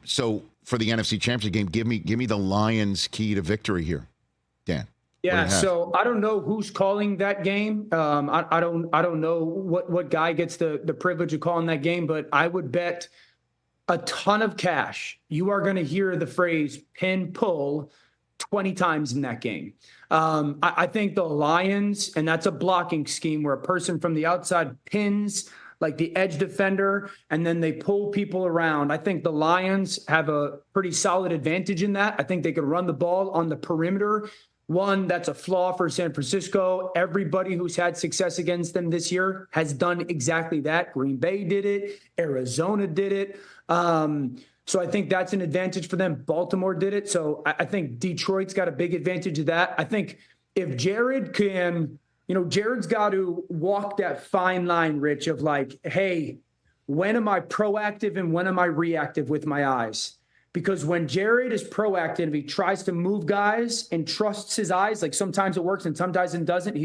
So for the NFC Championship game, give me the Lions' key to victory here, Dan. Yeah, so I don't know who's calling that game. I don't know what guy gets the privilege of calling that game, but I would bet a ton of cash you are going to hear the phrase pin pull 20 times in that game. I think the Lions, and that's a blocking scheme where a person from the outside pins like the edge defender, and then they pull people around. I think the Lions have a pretty solid advantage in that. I think they could run the ball on the perimeter. One, that's a flaw for San Francisco. Everybody who's had success against them this year has done exactly that. Green Bay did it. Arizona did it. So I think that's an advantage for them. Baltimore did it. So I think Detroit's got a big advantage of that. I think if Jared can, Jared's got to walk that fine line, Rich, of like, hey, when am I proactive and when am I reactive with my eyes? Because when Jared is proactive, he tries to move guys and trusts his eyes. Like sometimes it works and sometimes it doesn't.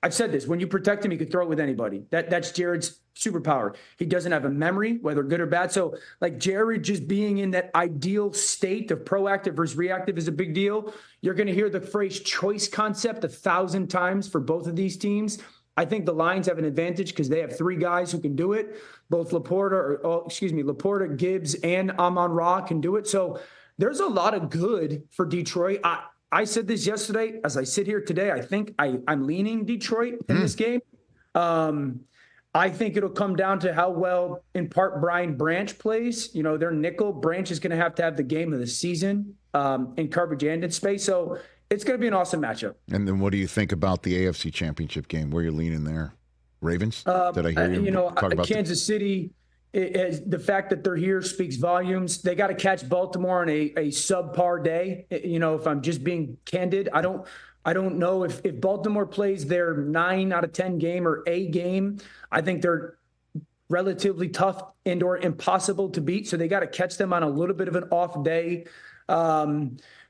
I've said this, when you protect him, he can throw it with anybody. That's Jared's superpower. He doesn't have a memory, whether good or bad. So like Jared just being in that ideal state of proactive versus reactive is a big deal. You're going to hear the phrase choice concept 1,000 times for both of these teams. I think the Lions have an advantage because they have three guys who can do it. Both Laporta, Gibbs, and Amon-Ra can do it. So there's a lot of good for Detroit. I said this yesterday. As I sit here today, I think I'm leaning Detroit in this game. I think it'll come down to how well, in part, Brian Branch plays. Their nickel. Branch is going to have the game of the season in coverage and in space. So it's going to be an awesome matchup. And then what do you think about the AFC Championship game? Where you're leaning there? Ravens? Did I hear you talk about Kansas City, the fact that they're here speaks volumes. They got to catch Baltimore on a subpar day. If I'm just being candid, I don't know if Baltimore plays their 9 out of 10 game or a game. I think they're relatively tough and or impossible to beat. So they got to catch them on a little bit of an off day.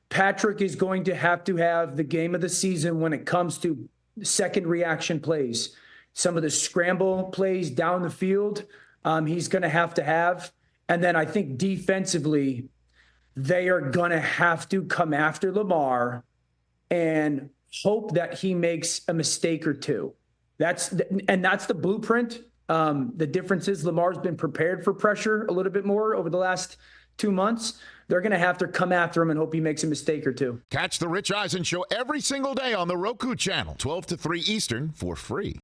Patrick is going to have the game of the season when it comes to second reaction plays. Some of the scramble plays down the field, he's going to have. And then I think defensively, they are going to have to come after Lamar and hope that he makes a mistake or two. That's the blueprint. The difference is Lamar's been prepared for pressure a little bit more over the last 2 months. They're going to have to come after him and hope he makes a mistake or two. Catch the Rich Eisen Show every single day on the Roku channel, 12 to 3 Eastern, for free.